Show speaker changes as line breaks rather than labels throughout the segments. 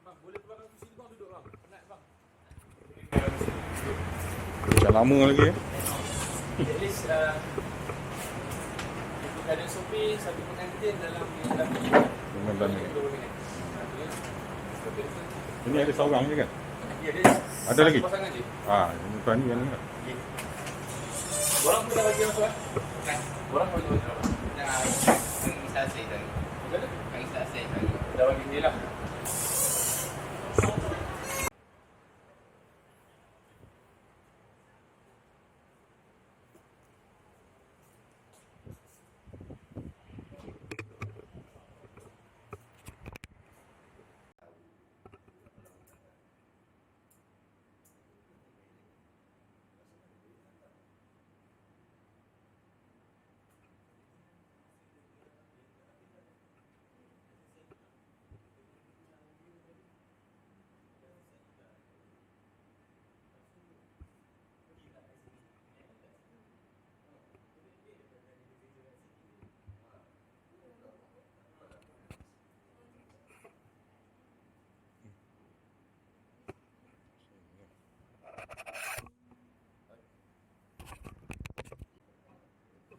Bang, boleh keluarkan kursi ni bang, duduk bang. Penat bang.
Macam lama lagi
At least kita ada sopir, satu pengantin dalam 15 minit.
15 minit.
20 minit.
Ini ada seorang je kan?
Ya, dia
Ada lagi?
pasangan je.
Ini tuan ni yang ni kan?
Orang pun dah bagi orang soal. Orang bagi orang soal.
Selesai tadi.
Macam mana?
Kami selesai tadi.
Dah bagi dia lah.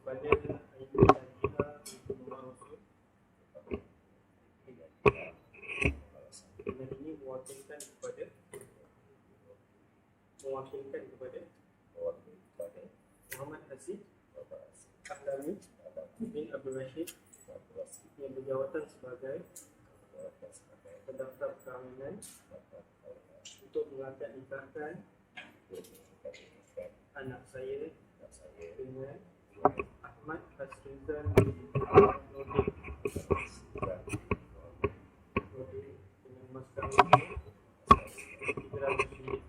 Kepada Ayu Najila dengan ini mewakilkan kepada Muhammad Hasid Ahdami bin Abdul Rashid yang berjawatan sebagai pendaftar perkahwinan untuk mengangkat nikahkan anak saya dengan Ahmad Hasrizal Nordin dengan mas kawin RM300.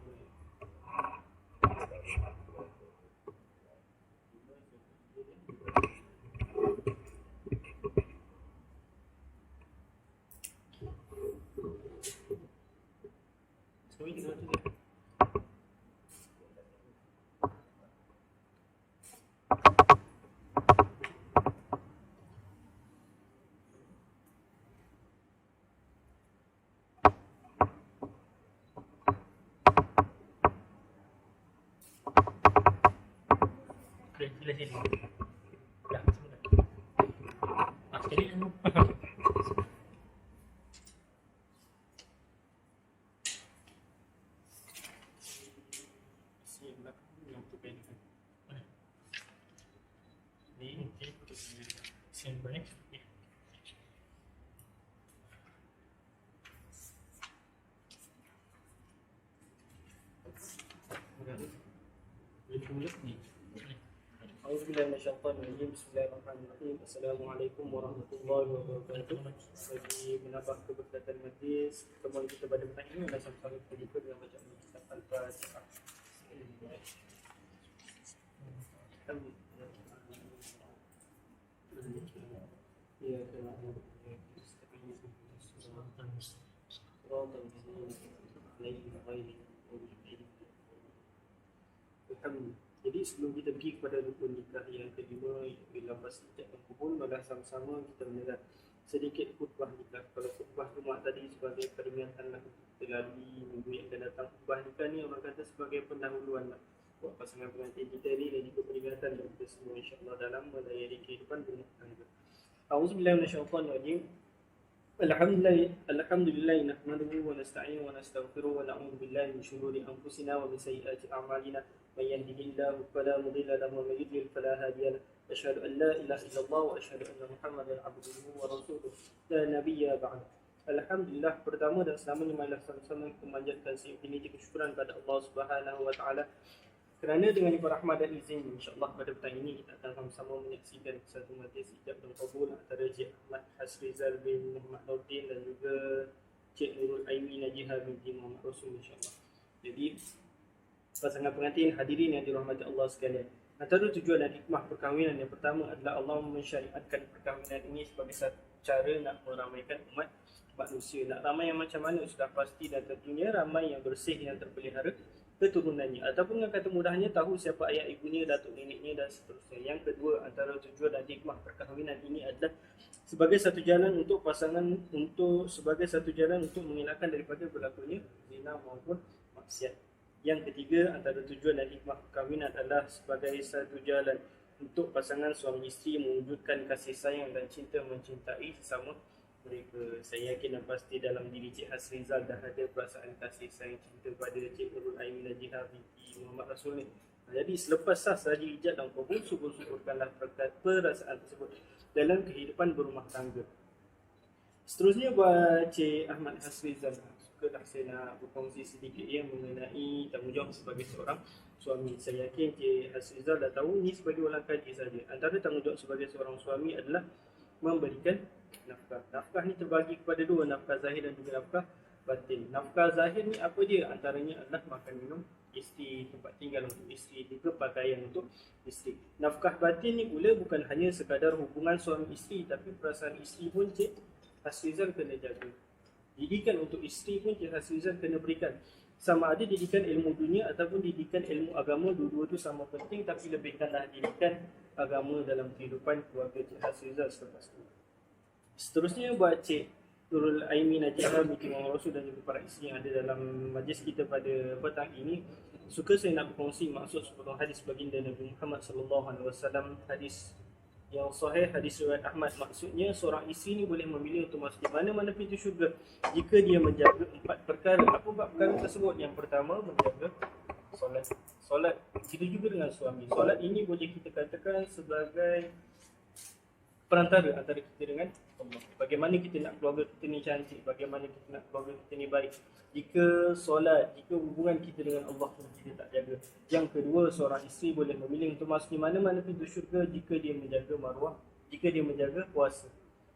Sila sini. Dah, semua dah. Sekali dah. Ni, sini banyak.
Auzubillahi minasyaitonirrajim. Bismillahirrahmanirrahim. Assalamualaikum warahmatullahi wabarakatuh. Bagi menambah keberkatan majlis, pertemuan kita pada petang ini adalah sama-sama kita buka dengan bacaan kitab Al-Fatihah. Jadi sebelum kita pergi kepada rukun nikah yang kelima, bila lepas ijab dan kubur, malah sama-sama kita mendengar sedikit khutbah nikah. Kalau khutbah Jumaat tadi sebagai peringatan lah kita lalui minggu yang akan datang, khutbah nikah ni orang kata sebagai pendahuluan lah buat pasangan pengantin kita ni, dan juga peringatan dan kita semua insyaAllah dalam melayani kehidupan rumah tangga. A'udzubillahi minasyaitonirrajim. Alhamdulillah nahmaduhu wa nasta'inu wa nastaghfiruh wa na'udzu billahi min shururi anfusina wa min sayyiati a'malina may yahdihillahu fala mudilla lahu wa may yudlil fala hadiya lahu. Asyhadu an la ilaha illallah wa asyhadu anna Muhammadan abduhu wa rasuluh la nabiyya ba'd. Alhamdulillah, pertama dan selamanya marilah sama-sama kita memanjatkan puji kesyukuran kepada Allah Subhanahu wa taala kerana dengan rahmat dan izin insya-Allah pada petang ini kita akan sama-sama menyaksikan satu majlis ijab dan qabul antara Cik Ahmad Hasrizal bin Muhammad Nordin dan juga Cik Nurul Aimi Najihah binti Muhammad Rasul insya-Allah. Jadi pasangan pengantin hadirin yang dirahmati Allah sekalian, antara tujuan dan hikmah perkahwinan yang pertama adalah Allah mensyariatkan perkahwinan ini sebagai satu cara nak meramaikan umat manusia. Nak ramai yang macam mana sudah pasti dan tentunya ramai yang bersih yang terpelihara keturunannya, ataupun dengan kata mudahnya tahu siapa ayah ibunya, datuk neneknya dan seterusnya. Yang kedua, antara tujuan dan hikmah perkahwinan ini adalah sebagai satu jalan untuk pasangan untuk mengelakkan daripada berlakunya zina maupun maksiat. Yang ketiga, antara tujuan dan hikmah perkahwinan adalah sebagai satu jalan untuk pasangan suami isteri mewujudkan kasih sayang dan cinta mencintai sesama mereka. Saya yakin dan pasti dalam diri Cik Hasrizal dah ada perasaan kasih sayang cinta pada Cik Nurul Aimin Najihah binti Muhammad Rasul ni. Jadi selepas sah sahaja ijab dan kabul, syukur-syukurkanlah perasaan tersebut dalam kehidupan berumah tangga. Seterusnya buat Cik Ahmad Hasrizal, sukalah saya nak berkongsi sedikit mengenai tanggungjawab sebagai seorang suami. Saya yakin Cik Hasrizal dah tahu ni sebagai ulang kaji saja. Antara tanggungjawab sebagai seorang suami adalah memberikan nafkah. Nafkah ni terbagi kepada dua, nafkah zahir dan juga nafkah batin. Nafkah zahir ni apa dia? Antaranya adalah makan minum isteri, tempat tinggal untuk isteri, juga pakaian untuk isteri. Nafkah batin ni pula bukan hanya sekadar hubungan suami isteri, tapi perasaan isteri pun Cik Hasrizal kena jaga. Didikan untuk isteri pun Cik Hasrizal kena berikan. Sama ada didikan ilmu dunia ataupun didikan ilmu agama, dua-dua tu sama penting, tapi lebihkanlah didikan agama dalam kehidupan keluarga Cik Hasrizal selepas itu. Seterusnya buat Cik Nurul Aimin Najihah binti Muhammad Rasul dan juga para isteri yang ada dalam majlis kita pada petang ini, suka saya nak berkongsi maksud sepotong hadis baginda Nabi Muhammad sallallahu alaihi wasallam, hadis yang sahih, hadis riwayat Ahmad. Maksudnya seorang isteri ni boleh memilih untuk masuk di mana-mana pintu syurga jika dia menjaga 4 perkara. Apa 4 perkara tersebut? Yang pertama, menjaga solat. Solat begitu juga dengan suami. Solat ini boleh kita katakan sebagai perantara antara kita dengan Allah. Bagaimana kita nak keluarga kita ni cantik, bagaimana kita nak keluarga kita ni baik, jika solat, jika hubungan kita dengan Allah kita tak jaga. Yang kedua, seorang isteri boleh memilih untuk masuk di mana-mana pintu syurga jika dia menjaga maruah, jika dia menjaga puasa.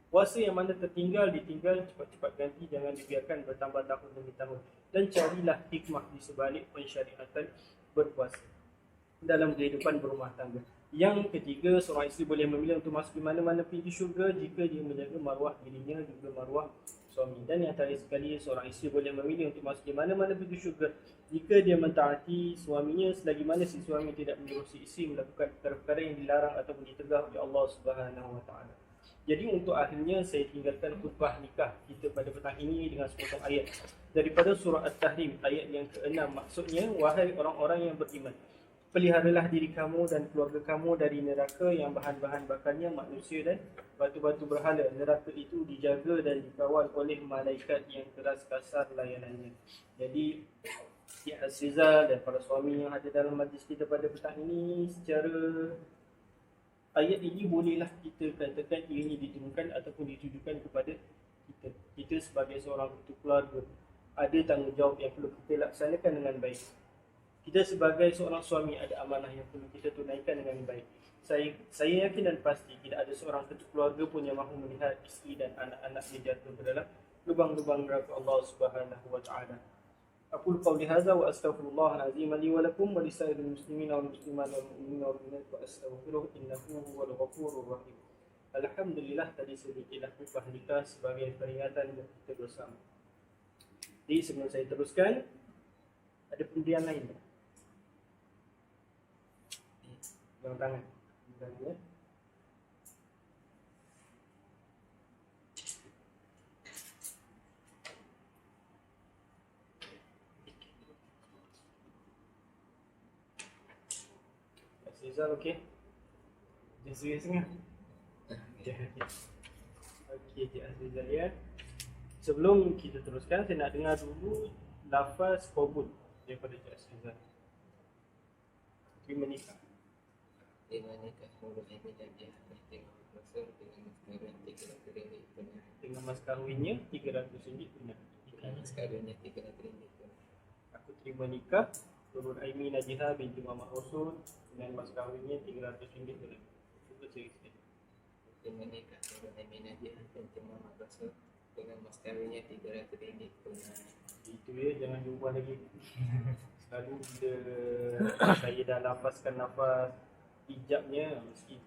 Puasa yang mana tertinggal, ditinggal, cepat-cepat ganti, jangan dibiarkan bertambah tahun demi tahun. Dan carilah hikmah di sebalik pensyariatan berpuasa dalam kehidupan berumah tangga. Yang ketiga, seorang isteri boleh memilih untuk masuk di mana-mana pintu syurga jika dia menjaga maruah dirinya juga maruah suami. Dan yang terakhir sekali, seorang isteri boleh memilih untuk masuk di mana-mana pintu syurga jika dia mentaati suaminya selagi mana si suami tidak menyuruh si isteri melakukan perkara-perkara yang dilarang ataupun ditegah oleh Allah Subhanahu Wa Taala. Jadi untuk akhirnya saya tinggalkan khutbah nikah kita pada petang ini dengan sepotong ayat daripada surah At-Tahrim ayat yang ke-6. Maksudnya, wahai orang-orang yang beriman, peliharalah diri kamu dan keluarga kamu dari neraka yang bahan-bahan bakarnya manusia dan batu-batu berhala. Neraka itu dijaga dan dikawal oleh malaikat yang keras kasar layanannya. Jadi Cik Hasrizal dan para suami yang ada dalam majlis kita pada petang ini, secara ayat ini bolehlah kita katakan ianya diturunkan ataupun ditujukan kepada kita. Kita sebagai seorang ketua keluarga ada tanggungjawab yang perlu kita laksanakan dengan baik. Kita sebagai seorang suami ada amanah yang perlu kita tunaikan dengan baik. Saya yakin dan pasti tidak ada seorang ketua keluarga pun yang mahu melihat isteri dan anak-anaknya jatuh ke dalam lubang-lubang neraka Allah Subhanahu Wa Taala. Aqulu qawli hadza wa astaghfirullahal azim li wa lakum wa lisairil muslimina wal muslimat wal mu'minina wal mu'minat wa astaghfiruhu innahu huwal ghafurur rahim. Alhamdulillah, tadi sedikitlah khutbah nikah sebagai peringatan untuk kita bersama. Jadi sebelum saya teruskan, ada pemberian lain tak? Jangan tangan. Ya. Rizal, okey? Dia serius sangat? Okey, Cik Azrizal ya. Sebelum kita teruskan, saya nak dengar dulu lafaz qabul daripada Cik Azrizal. Terima nikah.
Terima nikah Nurul Aimin Najihah binti Muhammad Rasul dengan mas kahwin RM300 benar.
Dengan mas kahwinnya RM300 benar.
Dengan mas kahwinnya RM300 benar.
Aku terima nikah Nurul Aimin Najihah binti Muhammad Rasul dengan mas kahwinnya RM300 benar. Cuba cerita.
Terima nikah Nurul Aimin Najihah binti Muhammad Rasul dengan mas kahwinnya RM300 benar.
Itu ya, jangan diubah lagi. Selalu bila saya dah lafazkan lafaz ijabnya mesti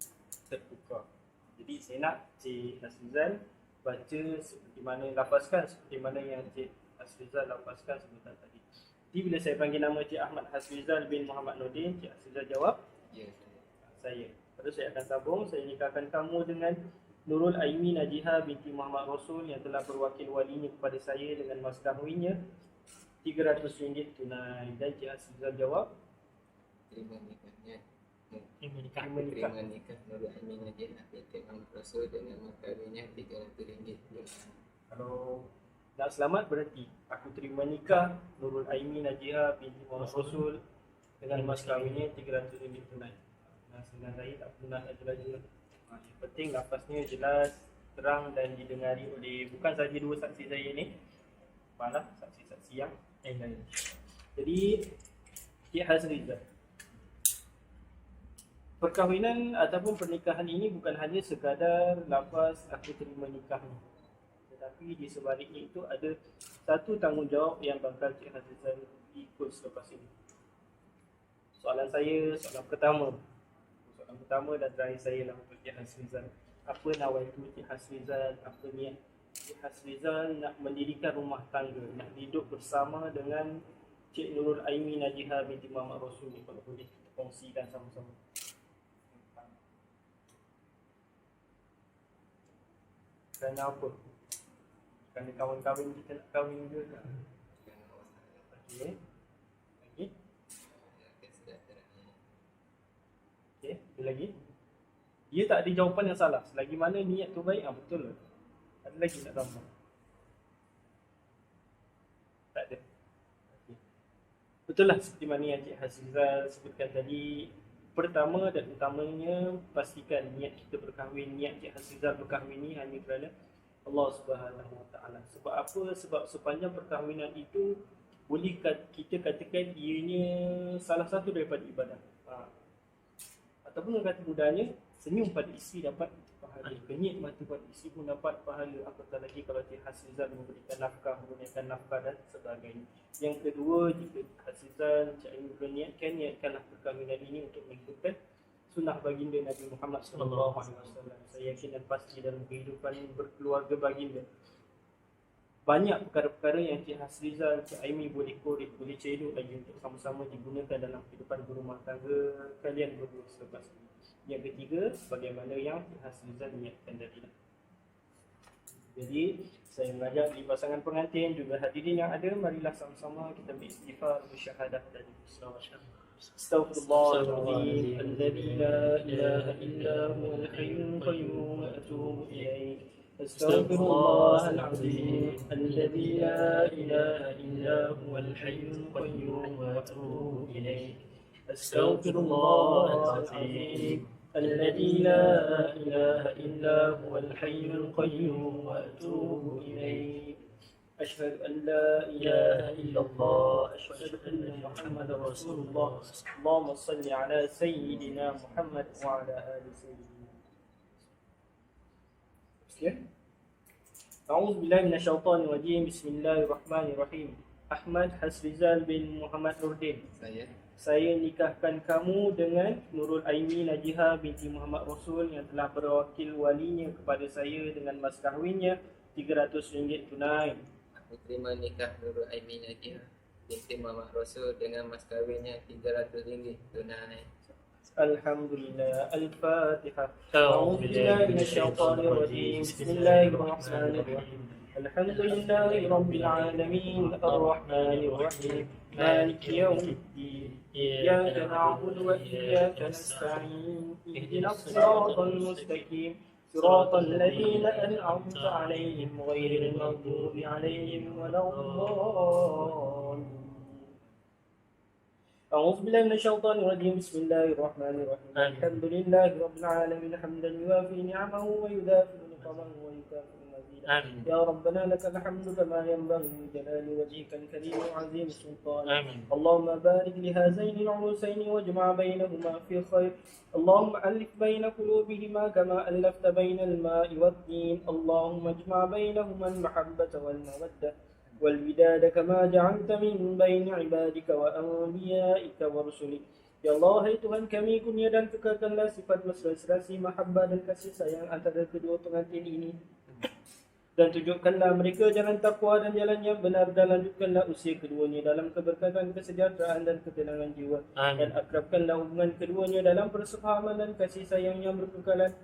tertukar. Jadi saya nak Cik Hasrizal baca seperti mana lafazkan, seperti mana yang Cik Hasrizal lafazkan sebentar tadi. Nanti bila saya panggil nama Cik Ahmad Hasrizal bin Muhammad Nordin, Cik Hasrizal jawab,
Ya,
saya. Lepas tu saya akan sambung, saya nikahkan kamu dengan Nurul Aimi Najiha binti Muhammad Rasul yang telah berwakil walinya kepada saya dengan mas kahwinnya RM300 tunai. Dan Cik Hasrizal jawab,
terima nikahnya.
Ini menikah.
Terima nikah Nurul Aimi Najiha binti Muhammad Rasul dengan mas kahwinnya RM300.
kalau nak selamat berarti aku terima nikah Nurul Aimi Najiha binti Muhammad Rasul dengan mas kahwinnya RM300 tunai. Nah, senang saya tak pernah laju-laju. Yang penting lafaznya jelas, terang dan didengari oleh bukan saja dua saksi saya ni, malah saksi-saksi yang lain. Jadi Cik Hasrizal, perkahwinan ataupun pernikahan ini bukan hanya sekadar lafaz aku terima nikah ni, tetapi di sebaliknya itu ada satu tanggungjawab yang bakal Cik Hasrizal ikut selepas ini. Soalan pertama dan terakhir saya lah untuk Cik Hasrizal. Apa nawaitu Cik Hasrizal? Apa niat Cik Hasrizal nak mendirikan rumah tangga, nak hidup bersama dengan Cik Nurul Aimi Najiha binti Muhammad Rasul ni, kalau boleh kita kongsikan sama-sama. Kerana apa? Kerana kawan-kawan kita nak kahwin juga. Okey. Lagi? Okey, ada lagi? Dia tak ada jawapan yang salah. Selagi mana niat tu baik, betul. Ada lagi nak tambah? Tak ada. Okey. Betul lah seperti mana yang Cik Hasrizal sebutkan tadi. Pertama dan utamanya, pastikan niat kita berkahwin, niat Cik Hasrizal berkahwin ni hanya kerana Allah Subhanahu Wa Taala. Sebab apa? Sebab sepanjang perkahwinan itu boleh kita katakan ianya salah satu daripada ibadah. Ataupun dengan kata mudahnya, senyum pada isteri dapat pahala, kenyit mata pada isteri pun dapat pahala. Apatah lagi kalau Cik Hasrizal memberikan nafkah, menggunakan nafkah dan sebagainya. Yang kedua, jika Hasrizal Cik Aimi berniatkan, niatkanlah perkahwinan ini untuk mengikutkan sunnah baginda Nabi Muhammad SAW. Saya yakin dan pasti dalam kehidupan berkeluarga baginda banyak perkara-perkara yang Cik Hasrizal, Cik Aimi boleh korek, boleh cedok lagi untuk sama-sama digunakan dalam kehidupan berumah tangga kalian berdua selepas ini. Yang ketiga, bagaimana yang Cik Hasrizal niatkan tadi. Jadi, saya mengajak di pasangan pengantin juga hadirin yang ada, marilah sama-sama kita beristighfar, bersyahadah dan berselawat. Astaghfirullahaladzim, alladzi la ilaha illa huwal hayyul qayyum wa atubu ilaih. أستغفر الله العظيم الذي لا إله إلا هو الحي القيوم وأتوب إليه. أستغفر الله العظيم الذي لا إله إلا هو الحي القيوم وأتوب إليه. أشهد أن لا إله إلا الله أشهد أن محمد رسول الله. اللهم صل على سيدنا محمد وعلى آل سيدنا. أعوذ بالله من الشيطان الرجيم. بسم الله الرحمن الرحيم. Ahmad Hasrizal bin Muhammad Nordin. Saya nikahkan kamu dengan Nurul Aimi Najiha binti Muhammad Rasul yang telah berwakil walinya kepada saya dengan mas kahwinnya RM300 tunai.
Aku terima nikah Nurul Aimi Najiha binti Muhammad Rasul dengan mas kahwinnya RM300 tunai.
Alhamdulillah. Al-Fatihah. A'udzu billahi minasyaitonir rajim. Bismillahirrahmanirrahim. Alhamdulillahi rabbil alamin. Ar-Rahmanir Rahim. Maliki yaumiddin. Iyyaka na'budu wa iyyaka nasta'in. Ihdinas siratal mustaqim. Siratal ladzina an'amta 'alaihim ghairil maghdubi 'alaihim waladdallin. أعوذ بالله من الشيطان الرجيم. بسم الله الرحمن الرحيم. الحمد لله رب العالمين حمدا يوافي نعمه ويدافع نقمه ويكافئ مزيدا. يا ربنا لك الحمد كما ينبغي لجلال وجهك الكريم وعظيم سلطانك. اللهم بارك لهذين العروسين واجمع بينهما في خير. اللهم ألف بين قلوبهما كما ألفت بين الماء والطين. اللهم اجمع بينهما المحبة والمودة والوداد كما جعلت من بين عبادك وأنبيائك ورسلك. Ya Allah, hai Tuhan kami, kurnia dan kekalkanlah sifat mesra-serasi, mahabbah dan kasih sayang antara kedua pengantin ini Dan tunjukkanlah mereka jalan takwa dan jalan yang benar, dan lanjutkanlah usia keduanya dalam keberkatan, kesejahteraan dan ketenangan jiwa. Dan akrabkanlah hubungan keduanya dalam persefahaman dan kasih sayang yang berkekalan.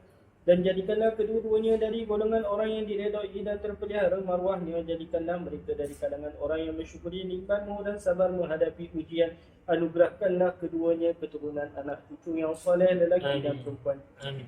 Dan jadikanlah kedua-duanya dari golongan orang yang diredai dan terpelihara marwahnya. Jadikanlah mereka dari kalangan orang yang mensyukuri nikmatmu dan sabar menghadapi ujian. Anugerahkanlah keduanya keturunan anak cucu yang soleh lelaki dan perempuan.
Amin.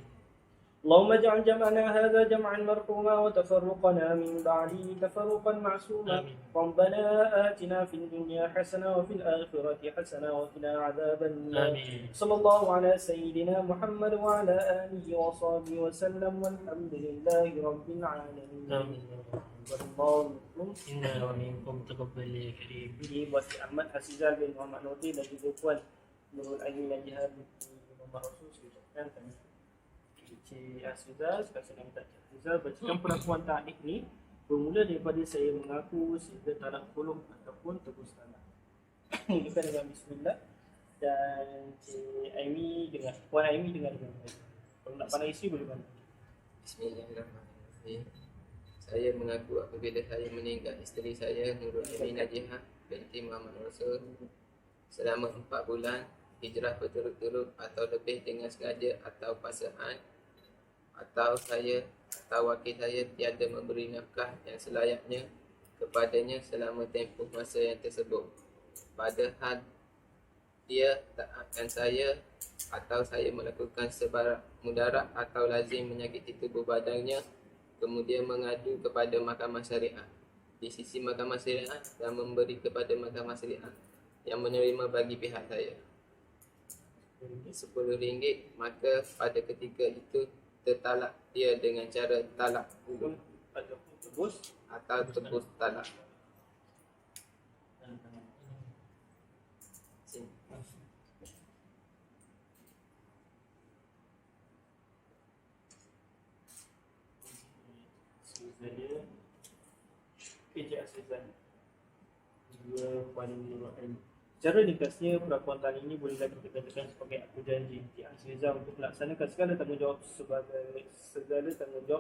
اللهم اجعل جمعنا هذا جمعا مرحوما وتفرقنا من بعده تفرقا معصوما. ربنا آتنا في الدنيا حسنة وفي الآخرة حسنة وقنا عذاب النار. صلى الله على سيدنا محمد وعلى آله وصحبه وسلم والحمد لله رب العالمين.
Inna wa minkum taqabbal ya karim.
Ini buat Cik Ahmad Hasizal bin Muhammad Nurdin dan juga Puan Nurul Aini Najihah binti Muhammad Rasul. Saya ucapkan Cik Hasizal, sekarang saya minta Cik Hasizal bacakan pengakuan ta'nik ni bermula daripada saya mengaku sehingga talak khuluf ataupun tebus talak. Mulakan dengan bismillah dan Cik Aimi dengar, Puan Aimi dengar dengan baik. Kalau nak pandang isteri boleh pandang.
Bismillahirrahmanirrahim. Saya mengaku apabila saya meninggal isteri saya Nurul Aini Najihah binti Muhammad Rasul selama 4 bulan hijrah berturut-turut atau lebih dengan sengaja atau paksaan, atau saya atau wakil saya tiada memberi nafkah yang selayaknya kepadanya selama tempoh masa yang tersebut, padahal dia taatkan saya atau saya melakukan sebarang mudarat atau lazim menyakiti tubuh badannya, kemudian mengadu kepada mahkamah syariah di sisi mahkamah syariah dan memberi kepada mahkamah syariah yang menerima bagi pihak saya RM10, maka pada ketika itu tertalak dia dengan cara talak dulu
Ataupun tebus
atau tebus talak. Sini.
Saya Cik Hasizal juga Puan Nurul Aini. Secara ringkasnya, perakuan tali ini bolehlah kita katakan sebagai aku janji Cik Hasizal untuk melaksanakan segala tanggungjawab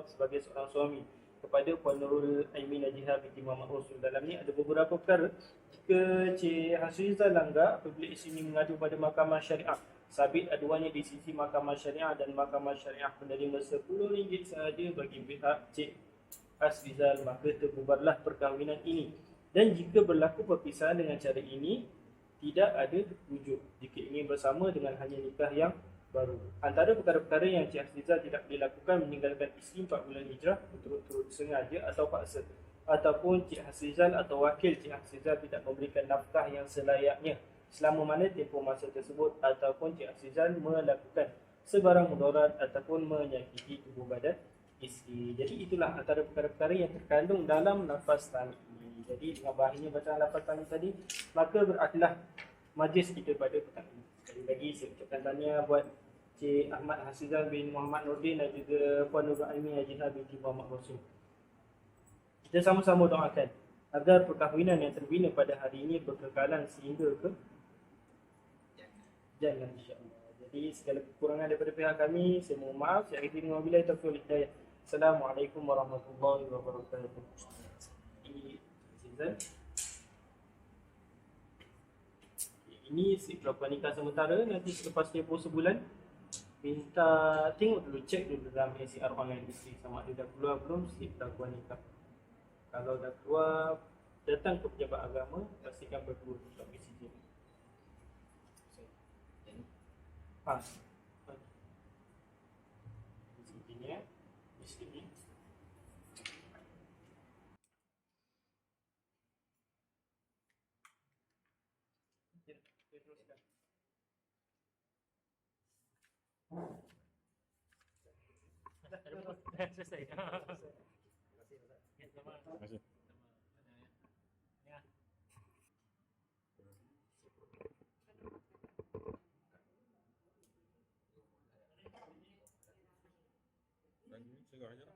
sebagai seorang suami kepada Puan Nurul Aini Najihah binti Muhammad Rasul. Dalam ni ada beberapa perkara. Jika Cik Hasizal langgar apabila isteri ini mengadu pada mahkamah syariah, sabit aduannya di sisi mahkamah syariah dan mahkamah syariah menerima RM10 sahaja bagi pihak Cik Hasizal, maka terbubarlah perkahwinan ini. Dan jika berlaku perpisahan dengan cara ini, tidak ada wujud jika ingin bersama dengan hanya nikah yang baru. Antara perkara-perkara yang Cik Hasizal tidak boleh lakukan meninggalkan isteri 4 bulan hijrah berturut-turut sengaja atau paksa, ataupun Cik Hasizal atau wakil Cik Hasizal tidak memberikan nafkah yang selayaknya selama mana tempoh masa tersebut, ataupun Cik Hasizal melakukan sebarang mudarat ataupun menyakiti tubuh badan isteri. Jadi itulah antara perkara-perkara yang terkandung dalam lafaz ta'nik ini. Jadi dengan bahagiannya bacaan lafaz ta'nik tadi, maka beraklah majlis kita pada petang ini. Sekali lagi saya ucapkan tahniah buat Cik Ahmad Hasizal bin Muhammad Nurdin dan juga Puan Nurul Aini Najihah binti Muhammad Rasul. Kita sama-sama doakan agar perkahwinan yang terbina pada hari ini berkekalan sehingga ke jangan, insya-Allah. Jadi segala kekurangan daripada pihak kami saya mohon maaf. Saya akhiri dengan wabillahi taufiq wal hidayah. Assalamualaikum warahmatullahi wabarakatuh. Ini si pelakuan nikah sementara. Nanti selepas tempoh sebulan, minta tengok dulu, cek dulu dalam SCR online isteri sama ada dah keluar belum si pelakuan nikah. Kalau dah keluar, datang ke pejabat agama, pastikan berdua untuk BCJ. BCJ ni BCJ.
Selesai.
Terima kasih. Lagi segera aja lah.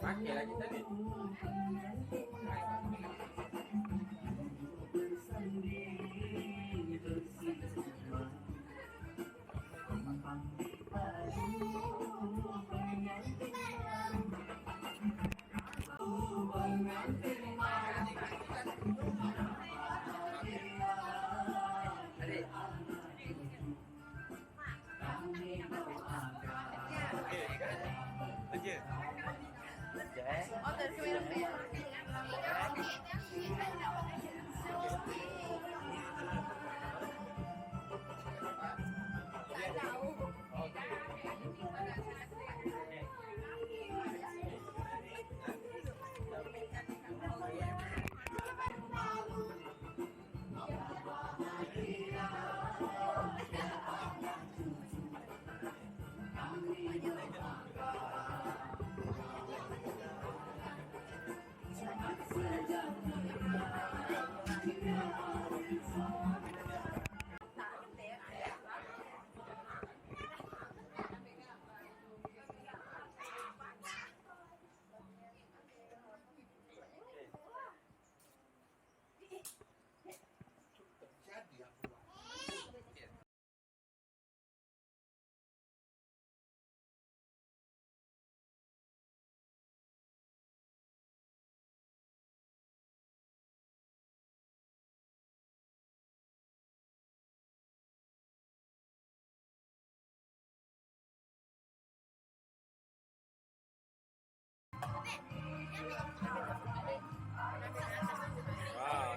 Pakai lagi tadi.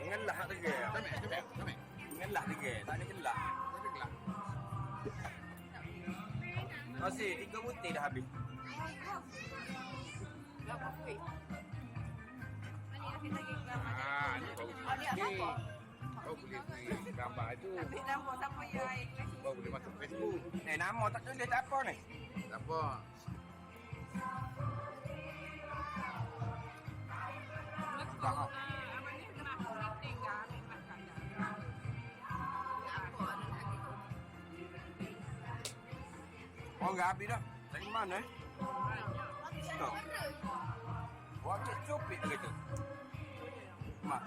Ngelah lagi. Ngelah lagi. Tak ada gelah. Masih 3 butir dah habis.
Kau boleh beli gambar tu.
Tapi nama siapa yang
Kau boleh masuk Facebook.
Nama tak tulis tak apa ni.
Tak apa.
Oh, enggak habis dah. Dari mana? Tuh. Buat dia cupit gitu. Mak.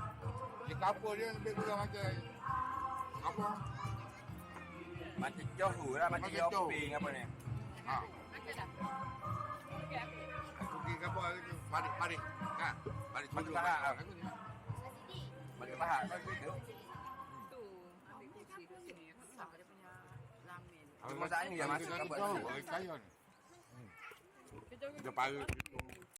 Di kapur dia lebih kurang macam apa?
Macam johu lah. Macam
Macam johu.
joping apa ni.
Ha. Aku pergi kapur lagi. Mari. Kan? Mari
Mari
dulu.
pahat lah.
Aku ni.
Macam pahat. Gitu.
Kalau
Masak ni dia masuk
kalau
kapur
tahu,
ni.
orang kaya ni. Dia paru